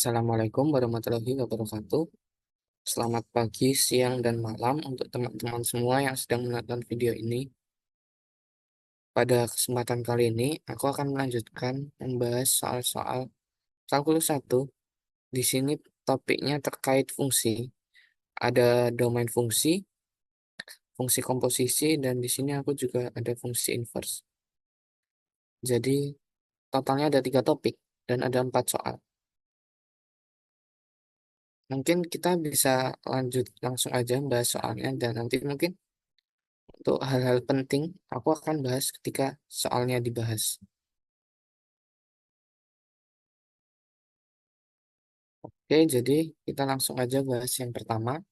Assalamualaikum warahmatullahi wabarakatuh. Selamat pagi, siang, dan malam untuk teman-teman semua yang sedang menonton video ini. Pada kesempatan kali ini, aku akan melanjutkan membahas soal-soal kalkulus 1. Di sini topiknya terkait fungsi. Ada domain fungsi, fungsi komposisi, dan di sini aku juga ada fungsi inverse. Jadi, totalnya ada 3 topik dan ada 4 soal. Mungkin kita bisa lanjut langsung aja bahas soalnya dan nanti mungkin untuk hal-hal penting, aku akan bahas ketika soalnya dibahas. Oke, jadi kita langsung aja bahas yang pertama.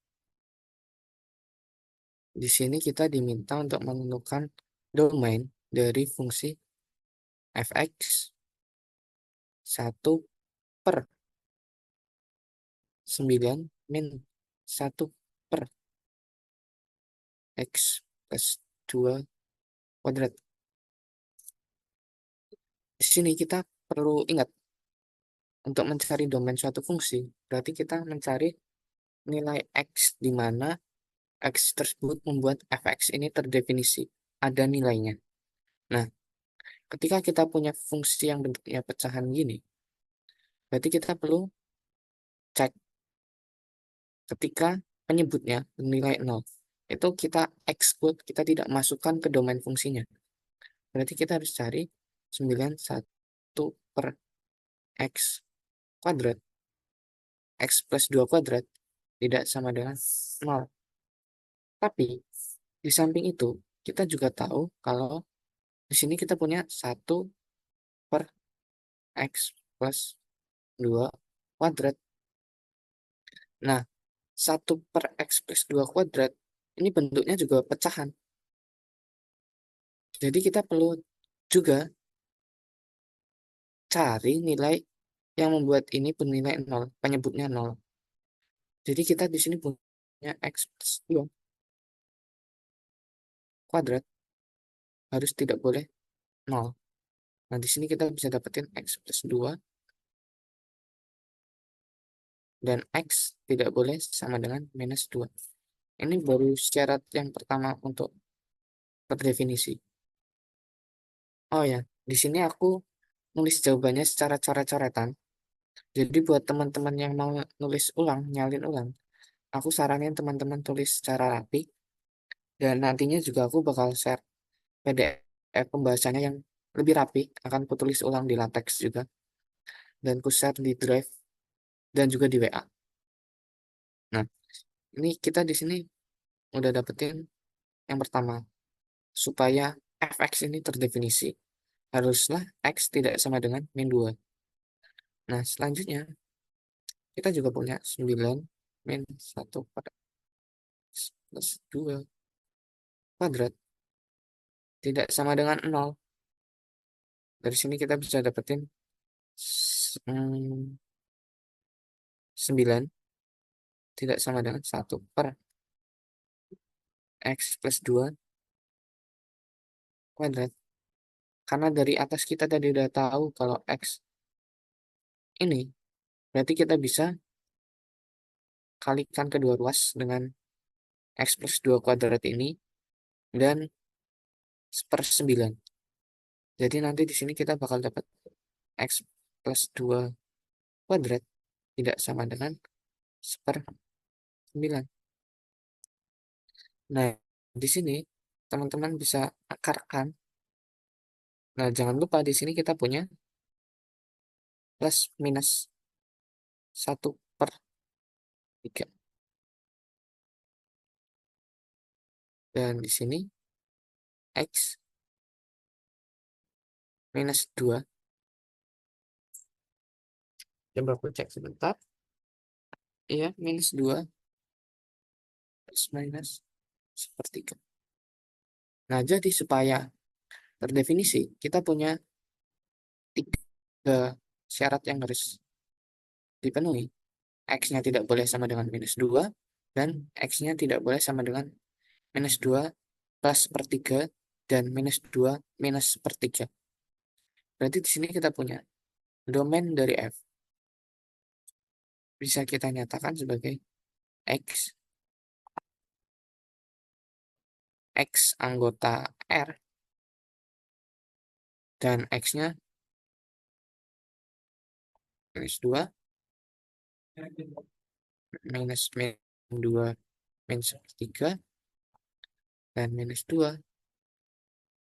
Di sini kita diminta untuk menentukan domain dari fungsi fx 1/9 min 1/x+2 kuadrat. Di sini kita perlu ingat, untuk mencari domain suatu fungsi, berarti kita mencari nilai x di mana X tersebut membuat fx ini terdefinisi, ada nilainya. Nah, ketika kita punya fungsi yang bentuknya pecahan gini, berarti kita perlu cek ketika penyebutnya bernilai 0. Itu kita exclude, kita tidak masukkan ke domain fungsinya. Berarti kita harus cari 91/x², x+2 kuadrat, tidak sama dengan 0. Tapi, di samping itu, kita juga tahu kalau di sini kita punya 1/x+2 kuadrat. Nah, 1/x+2 kuadrat ini bentuknya juga pecahan. Jadi kita perlu juga cari nilai yang membuat ini bernilai 0, penyebutnya 0. Jadi kita di sini punya x+2 kuadrat harus tidak boleh 0. Nah, di sini kita bisa dapetin x+2 dan x tidak boleh sama dengan -2. Ini baru syarat yang pertama untuk terdefinisi. Oh ya, di sini aku nulis jawabannya secara coret-coretan. Jadi buat teman-teman yang mau nulis ulang, nyalin ulang, aku saranin teman-teman tulis secara rapi. Dan nantinya juga aku bakal share PDF pembahasannya yang lebih rapi, akan kutulis ulang di LaTeX juga. Dan ku share di Drive dan juga di WA. Nah, ini kita di sini udah dapetin yang pertama, supaya fx ini terdefinisi. Haruslah x tidak sama dengan -2. Nah, selanjutnya, kita juga punya 9 min 1/x+2 kuadrat tidak sama dengan 0. Dari sini kita bisa dapetin 9 tidak sama dengan 1/x+2 kuadrat. Karena dari atas kita tadi udah tahu kalau x ini, berarti kita bisa kalikan kedua ruas dengan x+2 kuadrat ini dan 1/9. Jadi nanti di sini kita bakal dapat x+2 kuadrat tidak sama dengan 1/9. Nah, di sini teman-teman bisa akarkan. Nah, jangan lupa di sini kita punya plus minus 1/3. Dan di sini x -2. Coba aku cek sebentar. Iya, -2 plus minus 1/3. Nah, jadi supaya terdefinisi, kita punya 3 syarat yang harus dipenuhi. X-nya tidak boleh sama dengan -2, dan X-nya tidak boleh sama dengan -2 plus 1/3, dan -2 minus 1/3. Berarti di sini kita punya domain dari F. bisa kita nyatakan sebagai X. X anggota R dan X-nya minus 2 minus min 2 min 1/3 dan minus 2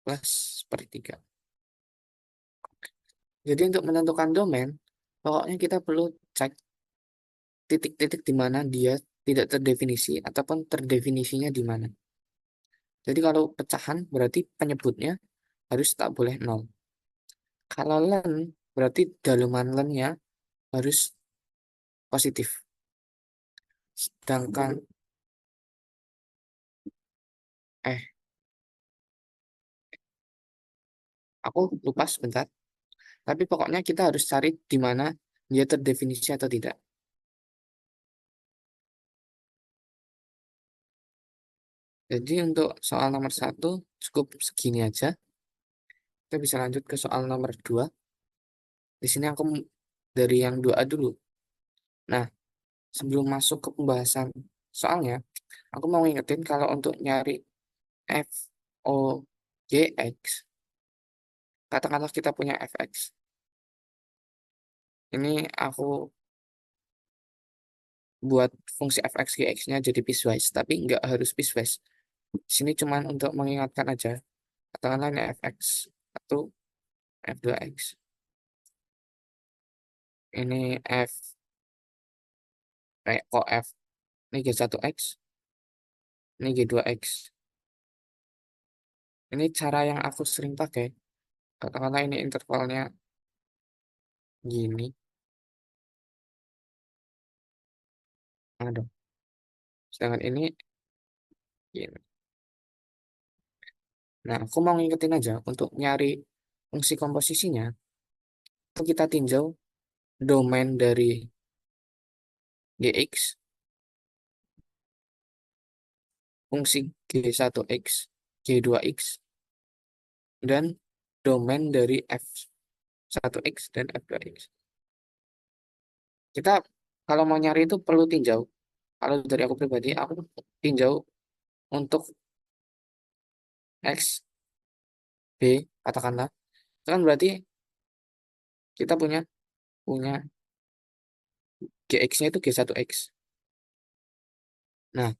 plus 1/3. Jadi untuk menentukan domain, pokoknya kita perlu cek titik-titik di mana dia tidak terdefinisi ataupun terdefinisinya di mana. Jadi kalau pecahan berarti penyebutnya harus tak boleh 0. Kalau len berarti daleman lennya harus positif. Sedangkan eh aku lupa sebentar. Tapi pokoknya kita harus cari di mana dia terdefinisi atau tidak. Jadi untuk soal nomor 1 cukup segini aja. Kita bisa lanjut ke soal nomor 2. Di sini aku dari yang 2A dulu. Nah, sebelum masuk ke pembahasan soalnya, aku mau ngingetin kalau untuk nyari f o g x, katakanlah kita punya fx. Ini aku buat fungsi fx gx-nya jadi piecewise, tapi nggak harus piecewise. Di sini cuma untuk mengingatkan aja. Katakanlah ini fx 1, f2x. Ini f, kok f, ini g1x, ini g2x. Ini cara yang aku sering pakai. Katakanlah ini intervalnya gini. Aduh. Sedangkan ini gini. Nah, aku mau ngingetin aja untuk nyari fungsi komposisinya. Itu kita tinjau domain dari gx, fungsi g1x, g2x, dan domain dari f1x dan f2x. Kita kalau mau nyari itu perlu tinjau. Kalau dari aku pribadi, aku tinjau untuk x, b, katakanlah. Itu kan berarti kita punya punya gx-nya itu g1x. Nah,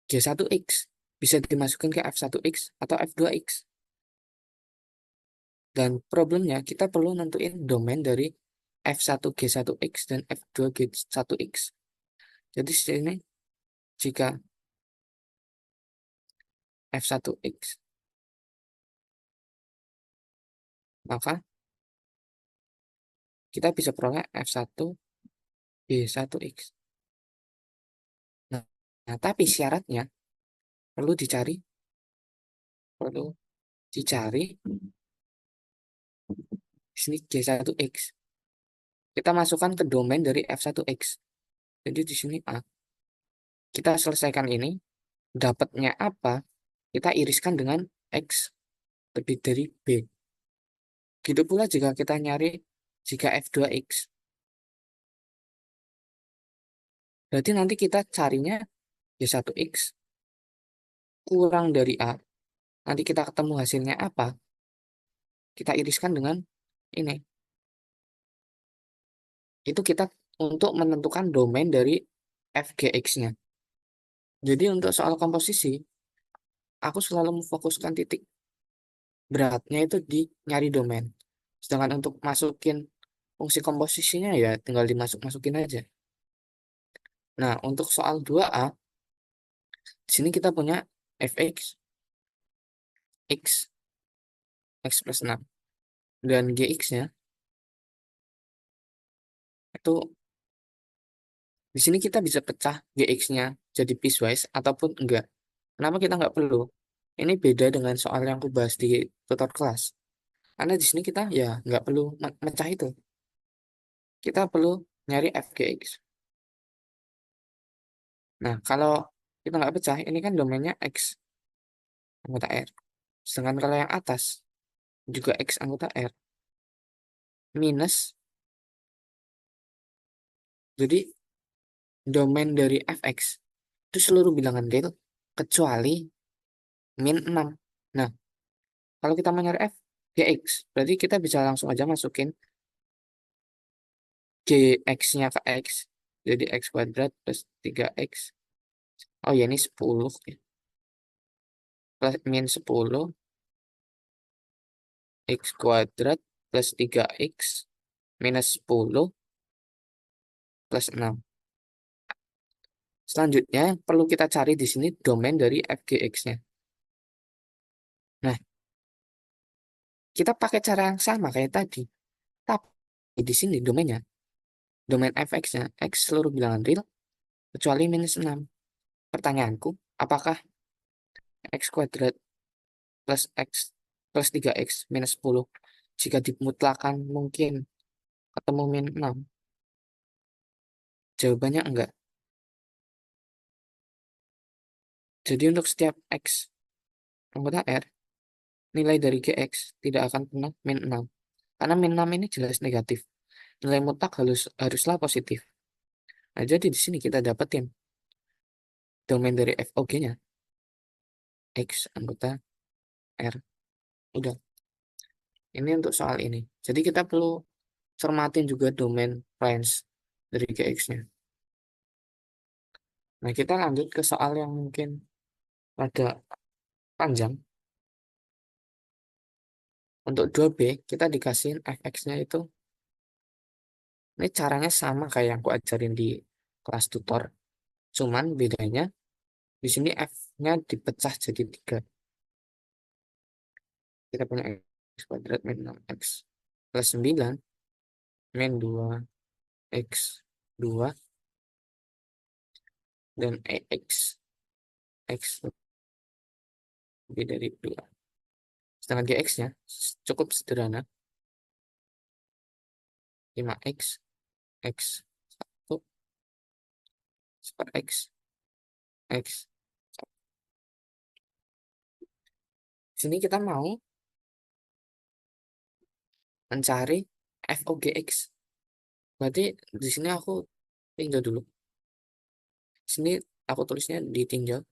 g1x bisa dimasukkan ke f1x atau f2x. Dan problemnya kita perlu nentuin domain dari f1g1x dan f2g1x. Jadi sini jika f1x, maka kita bisa peroleh f1g1x. Nah, tapi syaratnya perlu dicari perlu dicari di sini g1x. Kita masukkan ke domain dari f1x. Jadi di sini A. Kita selesaikan ini, dapatnya apa? Kita iriskan dengan x lebih dari b. Gitu pula jika kita nyari jika f2x. Berarti nanti kita carinya y1x kurang dari A. Nanti kita ketemu hasilnya apa? Kita iriskan dengan ini. Itu kita untuk menentukan domain dari fgx-nya. Jadi untuk soal komposisi, aku selalu memfokuskan titik beratnya itu di nyari domain. Sedangkan untuk masukin fungsi komposisinya ya tinggal dimasuk-masukin aja. Nah, untuk soal 2A, di sini kita punya fx, x, x plus 6. Dan gx-nya itu di sini kita bisa pecah gx-nya jadi piecewise ataupun enggak. Kenapa kita nggak perlu? Ini beda dengan soal yang aku bahas di tutor kelas. Karena di sini kita ya nggak perlu mecah itu. Kita perlu nyari fgx. Nah, kalau kita nggak pecah, ini kan domainnya x anggota R. Sedangkan kalau yang atas juga x anggota R minus. Jadi domain dari fx itu seluruh bilangan real kecuali min 6. Nah, kalau kita mau nyari f gx, berarti kita bisa langsung aja masukin gx-nya ke x. Jadi x kuadrat plus 3x. Oh ya, ini 10. Plus min 10 x kuadrat plus 3x minus 10 plus 6. Selanjutnya, yang perlu kita cari di sini domain dari fgx-nya. Nah, kita pakai cara yang sama kayak tadi. Tapi di sini domainnya, domain fx-nya, x seluruh bilangan real kecuali minus 6. Pertanyaanku, apakah x kuadrat plus x plus 3x minus 10 jika dimutlakan mungkin ketemu min 6? Jawabannya enggak. Jadi untuk setiap x anggota R, nilai dari gx tidak akan pernah min 6. Karena min 6 ini jelas negatif. Nilai mutlak haruslah positif. Nah, jadi di sini kita dapetin domain dari FOG-nya X anggota R. Udah. Ini untuk soal ini. Jadi kita perlu cermatin juga domain range dari GX-nya. Nah, kita lanjut ke soal yang mungkin agak panjang. Untuk 2B, kita dikasihin fx-nya itu. Ini caranya sama kayak yang aku ajarin di kelas tutor. Cuman bedanya di sini f-nya dipecah jadi 3. Kita punya x kuadrat min 6x plus 9 min 2x 2 dan x lebih dari 2. Sedangkan gx-nya cukup sederhana, 5x x 1 per x. Di sini kita mau mencari FOGX. Berarti di sini aku tinjau dulu. Di sini aku tulisnya ditinjau.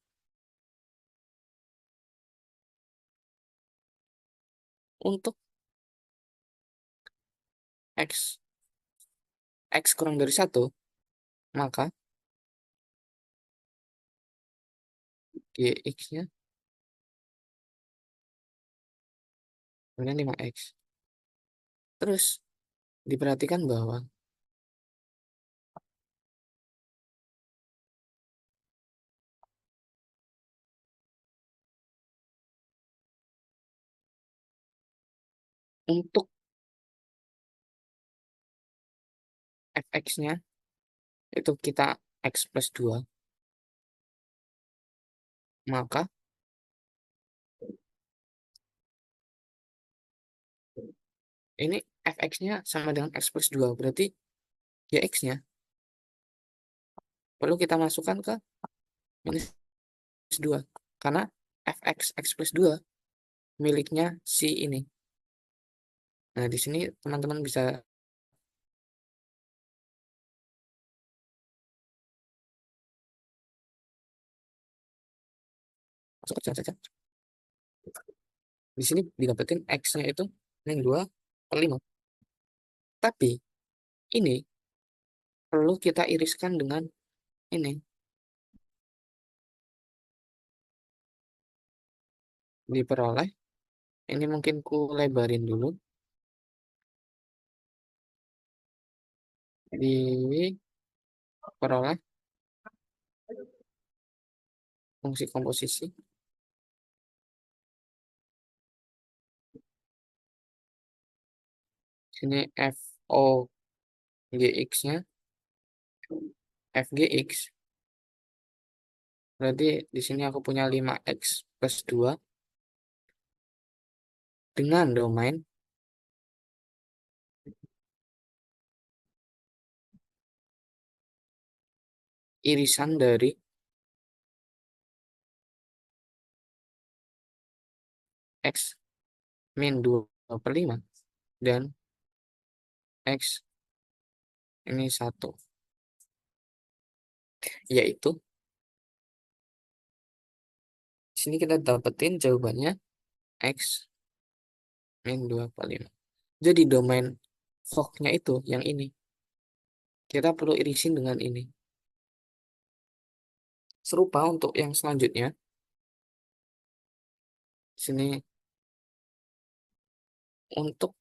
Untuk x kurang dari 1, maka gx-nya kemudian 5x. Terus diperhatikan bahwa untuk fx-nya itu kita x plus 2, maka ini fx-nya sama dengan x plus 2. Berarti gx-nya perlu kita masukkan ke minus 2. Karena fx x plus 2 miliknya si ini. Nah, di sini teman-teman bisa masuk ke saja. Di sini didapetin x-nya itu yang 2 per 5. Tapi ini perlu kita iriskan dengan ini. Diperoleh. Ini mungkin ku lebarin dulu. Diperoleh fungsi komposisi. Sini FOGX-nya. FGX. Berarti di sini aku punya 5x plus 2 dengan domain irisan dari x min 2 per 5 dan x ini 1. yaitu di sini kita dapetin jawabannya X min 2/5. Jadi domain Fock-nya itu yang ini. Kita perlu irisin dengan ini. Serupa untuk yang selanjutnya. Sini untuk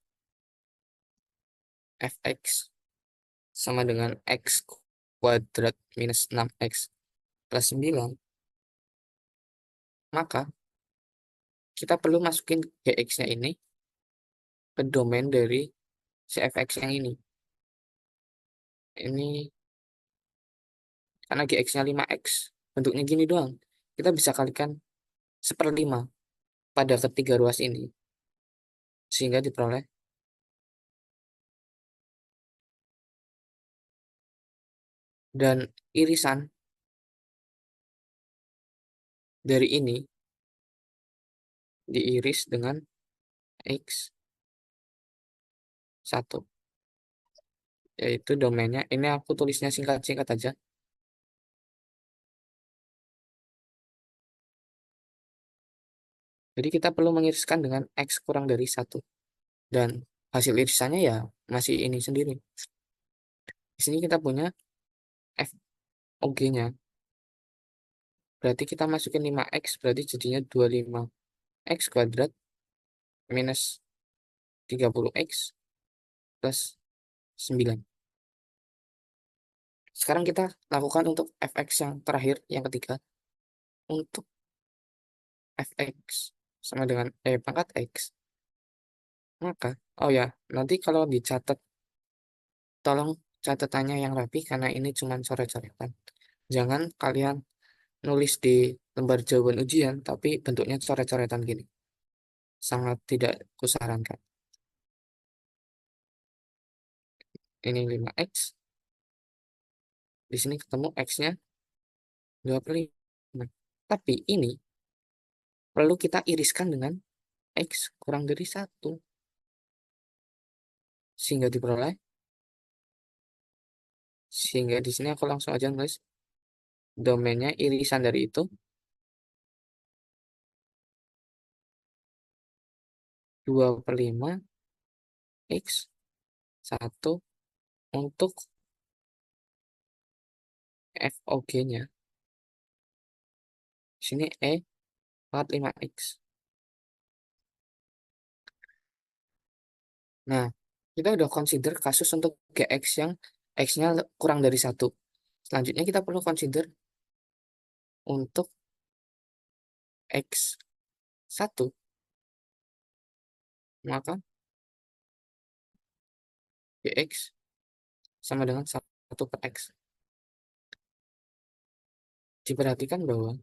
fx sama dengan x kuadrat minus 6x plus 9, maka kita perlu masukin gx-nya ini ke domain dari si fx yang ini. Ini karena gx-nya 5x, bentuknya gini doang. Kita bisa kalikan 1/5 pada ketiga ruas ini, sehingga diperoleh dan irisan dari ini diiris dengan x 1, yaitu domainnya. Ini aku tulisnya singkat-singkat aja. Jadi kita perlu mengiriskan dengan x kurang dari 1. Dan hasil irisannya ya masih ini sendiri. Di sini kita punya FOG-nya. Berarti kita masukin 5x, berarti jadinya 25x kuadrat minus 30x plus 9. Sekarang kita lakukan untuk fx yang terakhir, yang ketiga. Untuk fx sama dengan pangkat x, maka, oh ya, nanti kalau dicatat, tolong catatannya yang rapi karena ini cuma coret-coretan. Jangan kalian nulis di lembar jawaban ujian, tapi bentuknya coret-coretan gini. Sangat tidak kusarankan. Ini 5x. Di sini ketemu x-nya 25. Tapi ini perlu kita iriskan dengan x kurang dari 1. Sehingga diperoleh. Sehingga di sini aku langsung aja nulis domainnya irisan dari itu 2/5 x 1 untuk FOG-nya. Di sini E 45x. Nah, kita udah consider kasus untuk GX yang X-nya kurang dari 1. Selanjutnya kita perlu consider untuk X 1. Maka GX sama dengan 1/X. Diperhatikan bahwa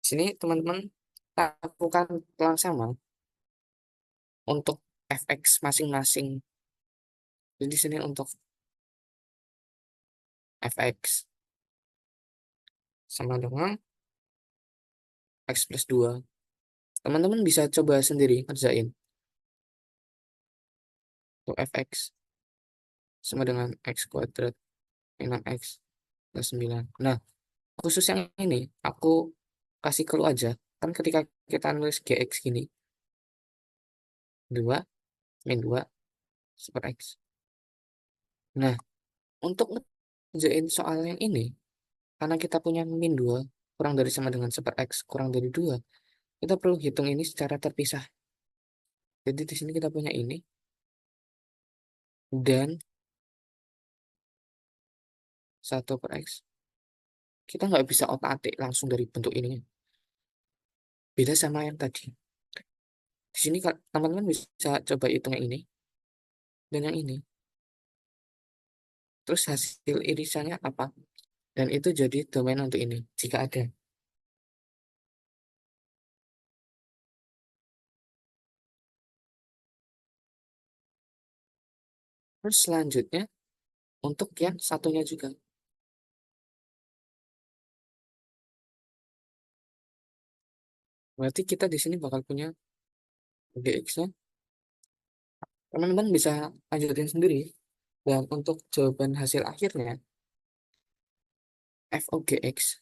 di sini teman-teman lakukan pelan sama untuk fx masing-masing. Jadi di sini untuk fx sama dengan x plus 2. Teman-teman bisa coba sendiri kerjain. Untuk fx sama dengan x kuadrat minus x plus 9. Nah, khusus yang ini aku kasih clue aja. Kan ketika kita nulis gx gini, 2 min 2 super x. Nah, untuk ngerjain soal yang ini, karena kita punya min 2 kurang dari sama dengan super x kurang dari 2, kita perlu hitung ini secara terpisah. Jadi di sini kita punya ini, dan 1/x. Kita nggak bisa otak-atik langsung dari bentuk ini. Beda sama yang tadi. Di sini teman-teman bisa coba hitung yang ini dan yang ini. Terus hasil irisannya apa? Dan itu jadi domain untuk ini, jika ada. Terus selanjutnya, untuk yang satunya juga. Berarti kita di sini bakal punya dx-nya Teman-teman bisa lanjutin sendiri. Dan untuk jawaban hasil akhirnya, FOGX,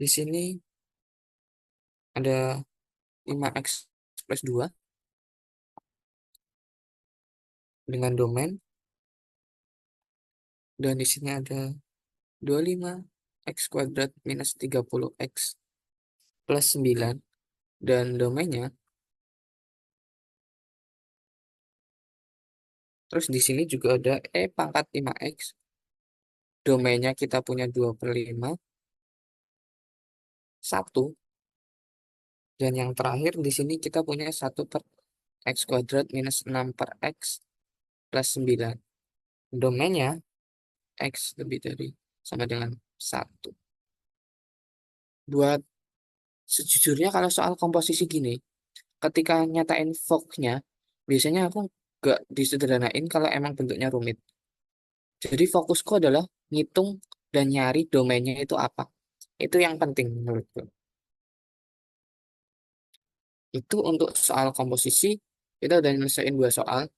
di sini ada 5x plus 2 dengan domain, dan di sini ada 25 x kuadrat minus 30x plus 9, dan domainnya. Terus di sini juga ada pangkat 5x, domainnya kita punya 2/5, 1, dan yang terakhir di sini kita punya 1/x kuadrat minus 6/x plus 9. Domainnya x lebih dari sama dengan 1. Buat sejujurnya kalau soal komposisi gini, ketika nyatain Fock-nya, biasanya aku gak disederhanain kalau emang bentuknya rumit. Jadi fokusku adalah ngitung dan nyari domainnya itu apa. Itu yang penting menurutku. Itu untuk soal komposisi, kita udah nyelesain 2 soal.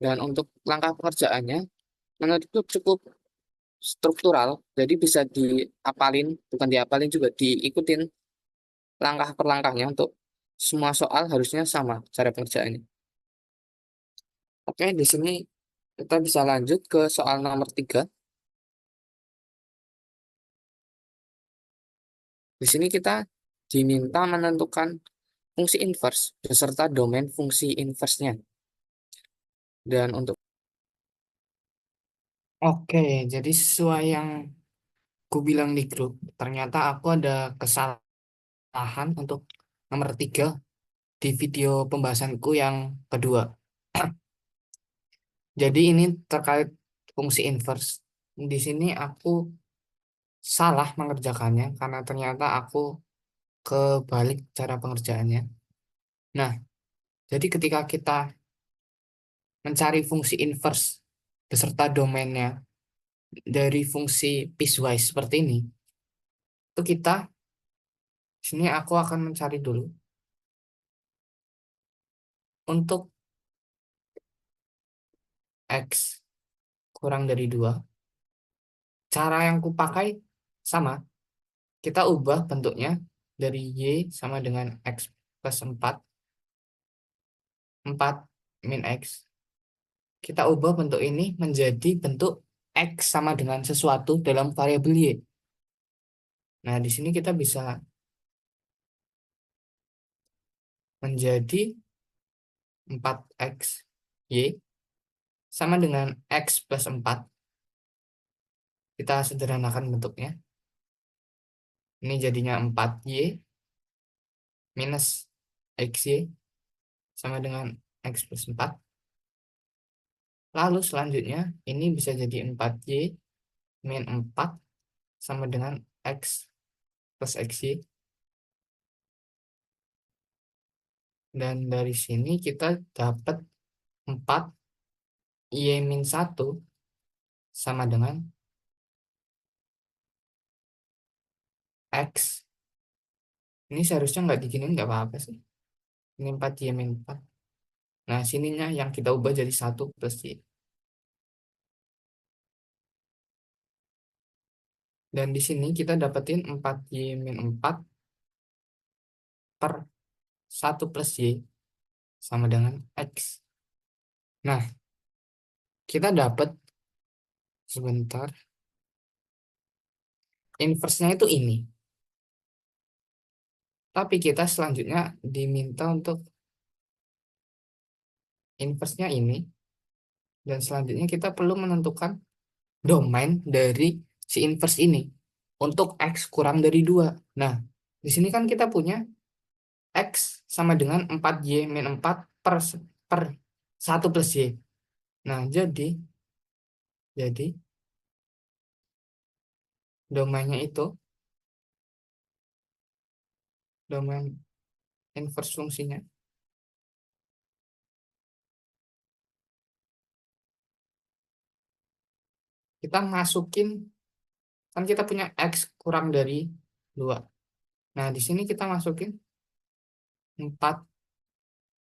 Dan untuk langkah pengerjaannya, menurutku cukup struktural. Jadi bisa diapalin, bukan diapalin juga, diikutin langkah per langkahnya untuk semua soal harusnya sama cara pengerjaannya. Oke, di sini kita bisa lanjut ke soal nomor 3. Di sini kita diminta menentukan fungsi inverse beserta domain fungsi inverse-nya. Dan untuk Oke, jadi sesuai yang ku bilang di grup, ternyata aku ada kesalahan untuk nomor 3 di video pembahasanku yang kedua. Jadi ini terkait fungsi inverse. Di sini aku salah mengerjakannya karena ternyata aku kebalik cara pengerjaannya. Nah, jadi ketika kita mencari fungsi inverse beserta domainnya dari fungsi piecewise seperti ini, itu kita sini aku akan mencari dulu untuk x kurang dari 2. Cara yang kupakai sama, kita ubah bentuknya dari y sama dengan x plus 4, 4 min x. Kita ubah bentuk ini menjadi bentuk x sama dengan sesuatu dalam variabel y. Nah, di sini kita bisa menjadi 4x y sama dengan x plus 4. Kita sederhanakan bentuknya. Ini jadinya 4y minus xy sama dengan x plus 4. Lalu selanjutnya ini bisa jadi 4y min 4 sama dengan x plus xy. Dan dari sini kita dapat 4 y min 1 sama dengan x. Ini seharusnya nggak diginin, nggak apa-apa sih. Ini 4 y min 4. Nah, sininya yang kita ubah jadi 1 plus y. Dan di sini kita dapetin 4y min 4 per 1 plus y sama dengan x. Nah, kita dapat sebentar. Inverse-nya itu ini. Tapi kita selanjutnya diminta untuk inverse-nya ini. Dan selanjutnya kita perlu menentukan domain dari si inverse ini untuk x kurang dari 2. Nah, di sini kan kita punya x sama dengan 4y min 4 per 1 plus y. Nah, jadi domainnya itu, domain inverse fungsinya, kita masukin, kan kita punya x kurang dari 2. Nah, di sini kita masukin 4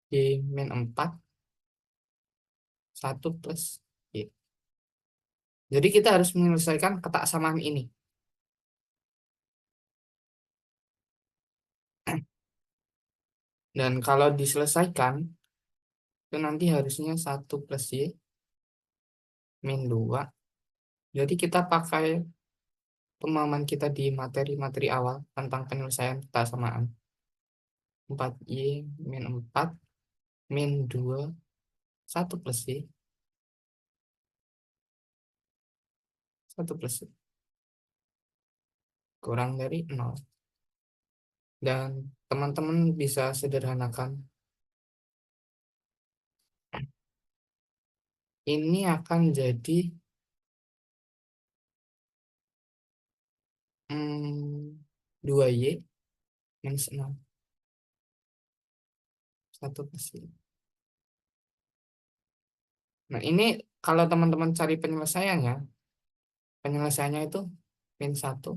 Y min 4, 1 plus Y. Jadi kita harus menyelesaikan ketaksamaan ini. Dan kalau diselesaikan, itu nanti harusnya 1 plus Y min 2. Jadi kita pakai pemahaman kita di materi-materi awal tentang penyelesaian ketaksamaan. 4Y min 4 min 2, 1 plus Y, 1 plus Y, kurang dari 0. Dan teman-teman bisa sederhanakan. Ini akan jadi 2Y minus 6. 1 plus Y. Nah, ini kalau teman-teman cari penyelesaiannya itu min 1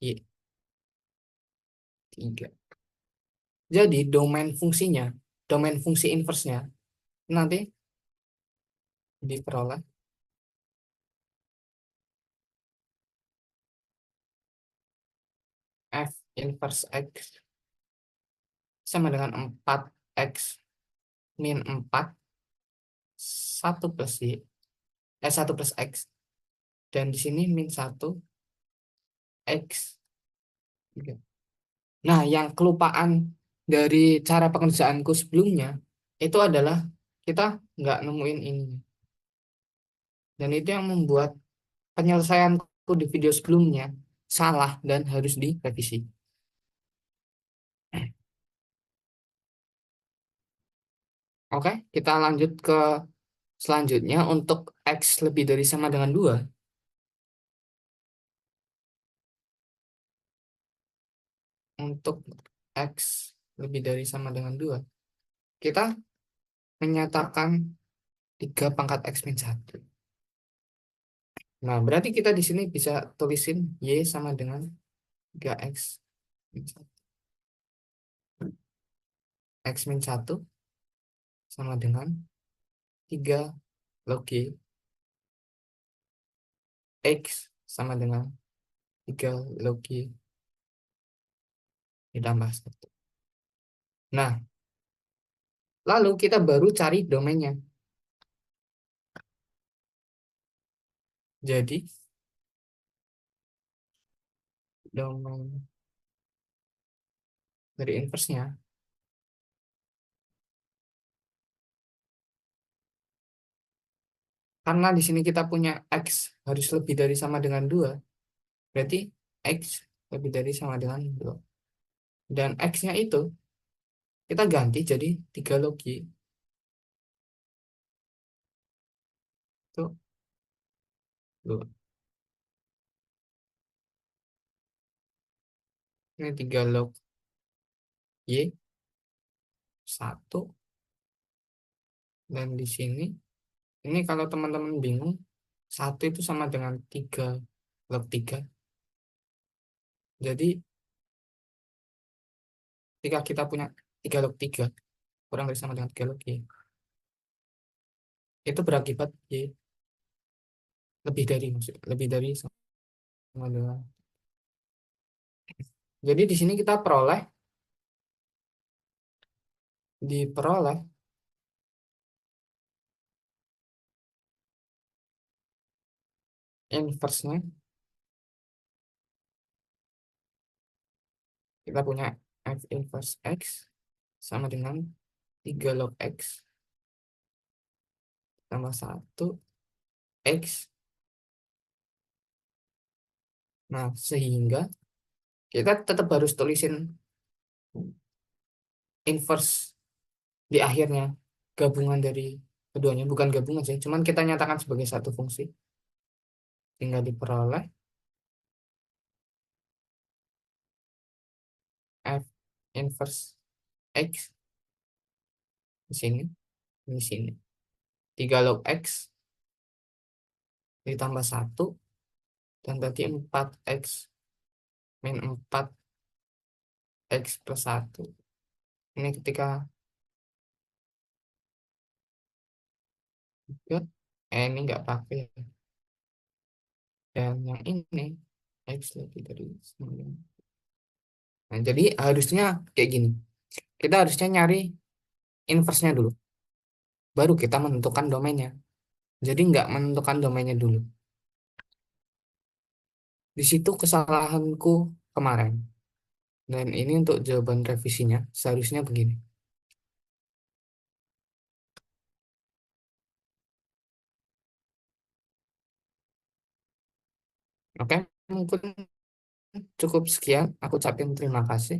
Y 3. Jadi domain fungsi inversnya nanti diperoleh F inverse X sama dengan 4X min 4, 1 plus Y, 1 plus X. Dan di sini min 1 X. Nah, yang kelupaan dari cara pengerjaanku sebelumnya itu adalah kita nggak nemuin ini. Dan itu yang membuat penyelesaianku di video sebelumnya salah dan harus direvisi. Oke, kita lanjut ke selanjutnya untuk X lebih dari sama dengan 2. Untuk X lebih dari sama dengan 2, kita menyatakan 3 pangkat X min 1. Nah, berarti kita di sini bisa tulisin Y sama dengan 3X min 1. X min 1 sama dengan 3 log Y. X sama dengan 3 log Y ditambah 1. Nah, lalu kita baru cari domainnya. Jadi, domain dari inversnya, karena di sini kita punya X harus lebih dari sama dengan 2, berarti X lebih dari sama dengan 2. Dan X-nya itu kita ganti jadi 3 log Y. Itu 2. Ini 3 log Y 1. Dan di sini, ini kalau teman-teman bingung, 1 itu sama dengan 3 log 3. Jadi, ketika kita punya 3 log 3, kurang dari sama dengan 3 log Y, itu berakibat Y lebih dari sama dengan. Jadi di sini kita diperoleh inversnya. Kita punya F inverse X sama dengan 3 log X tambah 1 X. Nah, sehingga kita tetap harus tulisin inverse di akhirnya, gabungan dari keduanya. Bukan gabungan sih, cuman kita nyatakan sebagai satu fungsi. Tinggal diperoleh F inverse X di sini, di sini. 3 log X ditambah 1, dan tadi 4X min 4 X plus 1. Ini ketika ikut, ini nggak pakai. Dan yang ini, X lebih dari 9. Nah, jadi harusnya kayak gini. Kita harusnya nyari inverse-nya dulu. Baru kita menentukan domainnya. Jadi nggak menentukan domainnya dulu. Di situ kesalahanku kemarin. Dan ini untuk jawaban revisinya, seharusnya begini. Oke, mungkin cukup sekian. Aku ucapin terima kasih.